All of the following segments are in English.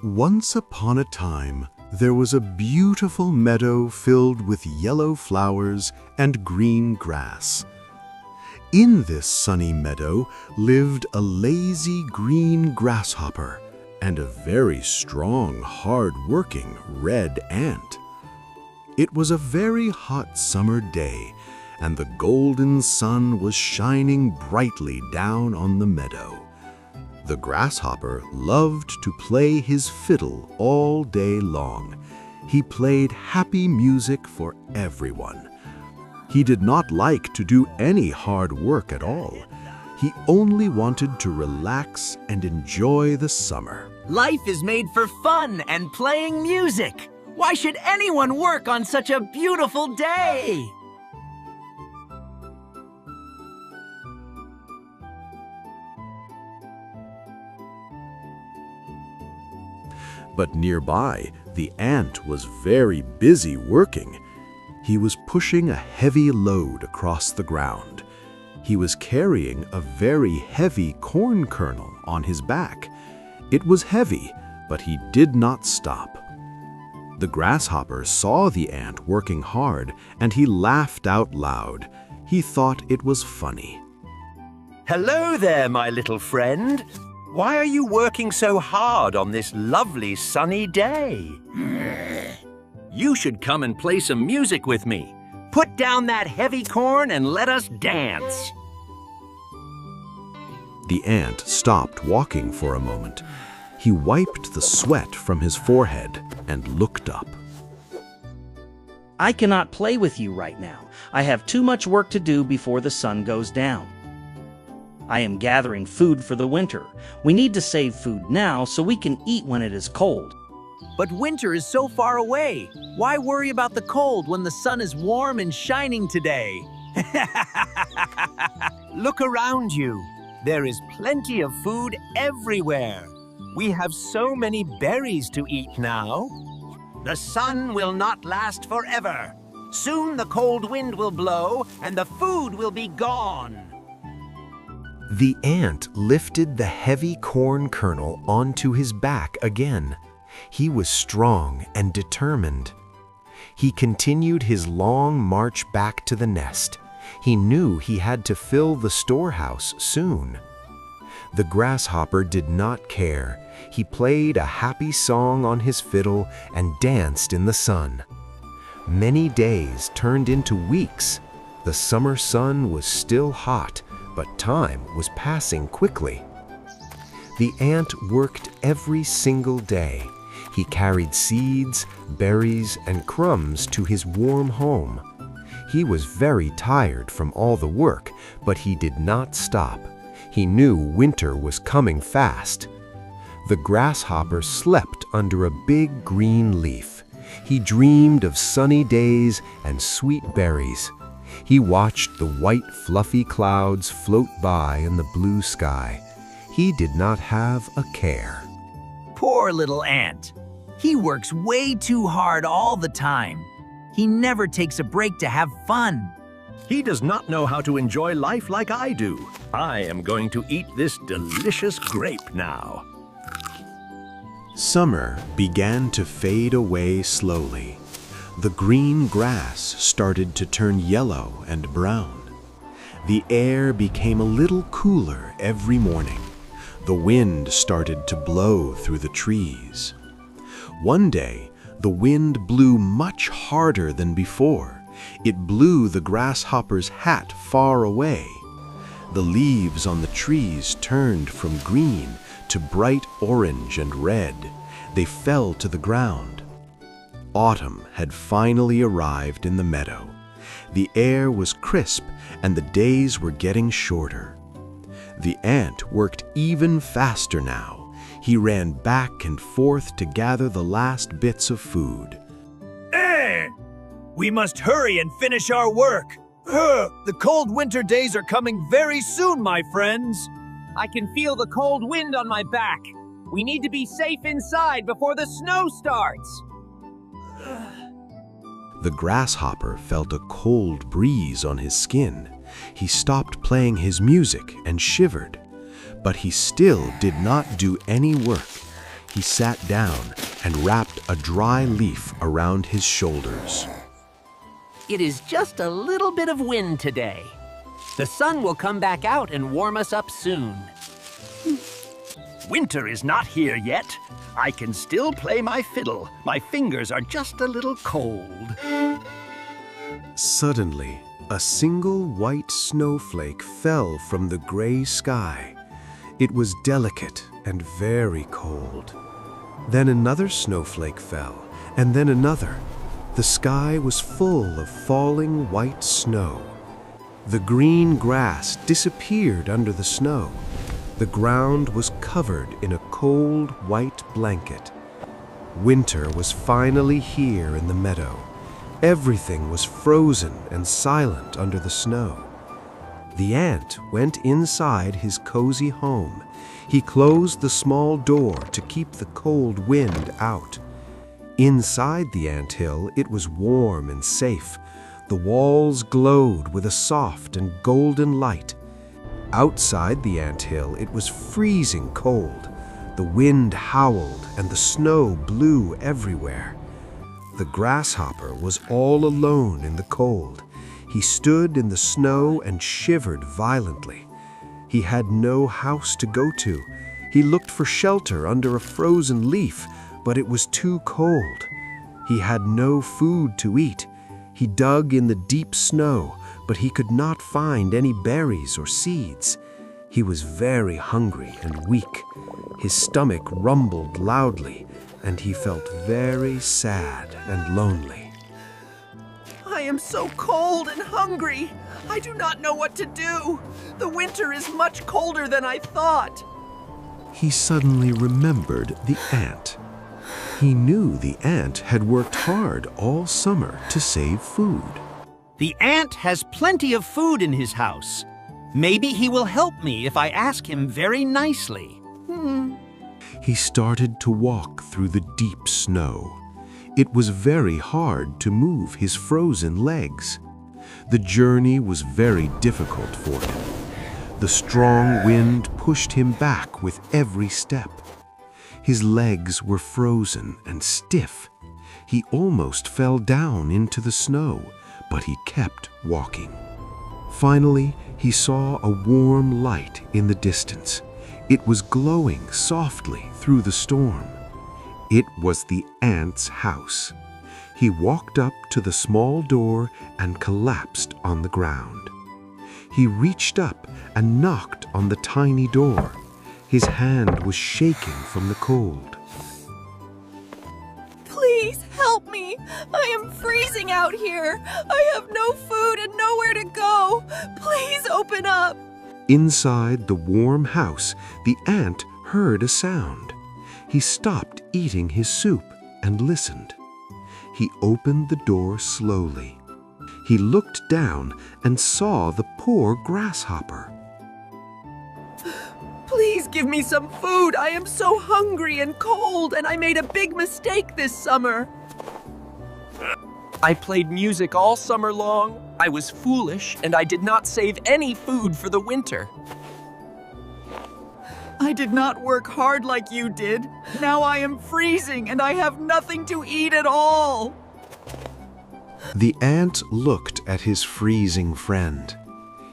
Once upon a time, there was a beautiful meadow filled with yellow flowers and green grass. In this sunny meadow lived a lazy green grasshopper and a very strong, hard-working red ant. It was a very hot summer day, and the golden sun was shining brightly down on the meadow. The grasshopper loved to play his fiddle all day long. He played happy music for everyone. He did not like to do any hard work at all. He only wanted to relax and enjoy the summer. Life is made for fun and playing music. Why should anyone work on such a beautiful day? But nearby, the ant was very busy working. He was pushing a heavy load across the ground. He was carrying a very heavy corn kernel on his back. It was heavy, but he did not stop. The grasshopper saw the ant working hard, and he laughed out loud. He thought it was funny. Hello there, my little friend. Why are you working so hard on this lovely sunny day? You should come and play some music with me. Put down that heavy corn and let us dance. The ant stopped walking for a moment. He wiped the sweat from his forehead and looked up. I cannot play with you right now. I have too much work to do before the sun goes down. I am gathering food for the winter. We need to save food now so we can eat when it is cold. But winter is so far away. Why worry about the cold when the sun is warm and shining today? Look around you. There is plenty of food everywhere. We have so many berries to eat now. The sun will not last forever. Soon the cold wind will blow and the food will be gone. The ant lifted the heavy corn kernel onto his back again. He was strong and determined. He continued his long march back to the nest. He knew he had to fill the storehouse soon. The grasshopper did not care. He played a happy song on his fiddle and danced in the sun. Many days turned into weeks. The summer sun was still hot, but time was passing quickly. The ant worked every single day. He carried seeds, berries, and crumbs to his warm home. He was very tired from all the work, but he did not stop. He knew winter was coming fast. The grasshopper slept under a big green leaf. He dreamed of sunny days and sweet berries. He watched the white fluffy clouds float by in the blue sky. He did not have a care. Poor little ant. He works way too hard all the time. He never takes a break to have fun. He does not know how to enjoy life like I do. I am going to eat this delicious grape now. Summer began to fade away slowly. The green grass started to turn yellow and brown. The air became a little cooler every morning. The wind started to blow through the trees. One day, the wind blew much harder than before. It blew the grasshopper's hat far away. The leaves on the trees turned from green to bright orange and red. They fell to the ground. Autumn had finally arrived in the meadow. The air was crisp and the days were getting shorter. The ant worked even faster now. He ran back and forth to gather the last bits of food. We must hurry and finish our work. The cold winter days are coming very soon, my friends. I can feel the cold wind on my back. We need to be safe inside before the snow starts. The grasshopper felt a cold breeze on his skin. He stopped playing his music and shivered. But he still did not do any work. he sat down and wrapped a dry leaf around his shoulders. It is just a little bit of wind today. The sun will come back out and warm us up soon. Winter is not here yet. I can still play my fiddle. My fingers are just a little cold. Suddenly, a single white snowflake fell from the gray sky. It was delicate and very cold. Then another snowflake fell, and then another. The sky was full of falling white snow. The green grass disappeared under the snow. The ground was covered in a cold white blanket. Winter was finally here in the meadow. Everything was frozen and silent under the snow. The ant went inside his cozy home. He closed the small door to keep the cold wind out. Inside the anthill, it was warm and safe. The walls glowed with a soft and golden light. Outside the anthill, it was freezing cold. The wind howled and the snow blew everywhere. The grasshopper was all alone in the cold. He stood in the snow and shivered violently. He had no house to go to. He looked for shelter under a frozen leaf, but it was too cold. He had no food to eat. He dug in the deep snow, but he could not find any berries or seeds. He was very hungry and weak. His stomach rumbled loudly, and he felt very sad and lonely. I am so cold and hungry. I do not know what to do. The winter is much colder than I thought. He suddenly remembered the ant. He knew the ant had worked hard all summer to save food. The ant has plenty of food in his house. Maybe he will help me if I ask him very nicely. He started to walk through the deep snow. It was very hard to move his frozen legs. The journey was very difficult for him. The strong wind pushed him back with every step. His legs were frozen and stiff. He almost fell down into the snow, but he kept walking. Finally, he saw a warm light in the distance. It was glowing softly through the storm. It was the ant's house. He walked up to the small door and collapsed on the ground. He reached up and knocked on the tiny door. His hand was shaking from the cold. Please help me. I am freezing out here. I have no food and nowhere to go. Please open up. Inside the warm house, the ant heard a sound. He stopped eating his soup and listened. He opened the door slowly. He looked down and saw the poor grasshopper. Please give me some food. I am so hungry and cold, and I made a big mistake this summer. I played music all summer long. I was foolish, and I did not save any food for the winter. I did not work hard like you did. Now I am freezing, and I have nothing to eat at all. The ant looked at his freezing friend.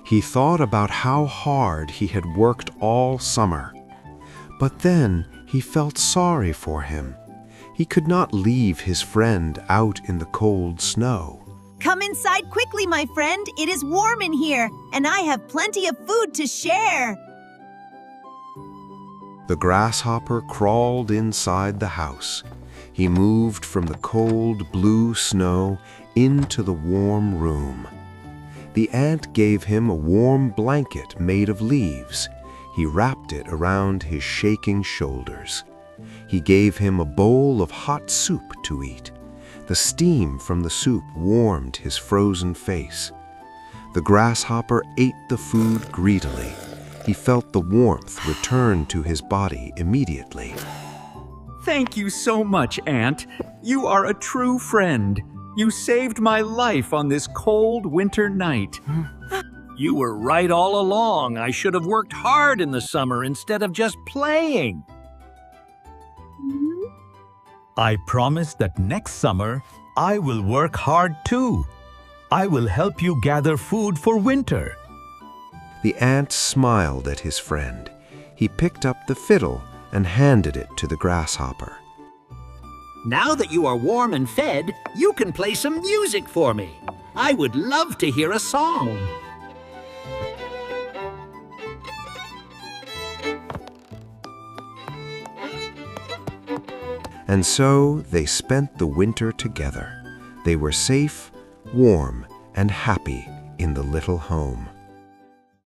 He thought about how hard he had worked all summer. But then he felt sorry for him. He could not leave his friend out in the cold snow. Come inside quickly, my friend. It is warm in here, and I have plenty of food to share. The grasshopper crawled inside the house. He moved from the cold blue snow into the warm room. The ant gave him a warm blanket made of leaves. He wrapped it around his shaking shoulders. He gave him a bowl of hot soup to eat. The steam from the soup warmed his frozen face. The grasshopper ate the food greedily. He felt the warmth return to his body immediately. Thank you so much, Ant. You are a true friend. You saved my life on this cold winter night. You were right all along. I should have worked hard in the summer instead of just playing. I promise that next summer I will work hard too. I will help you gather food for winter. The ant smiled at his friend. He picked up the fiddle and handed it to the grasshopper. Now that you are warm and fed, you can play some music for me. I would love to hear a song. And so they spent the winter together. They were safe, warm, and happy in the little home.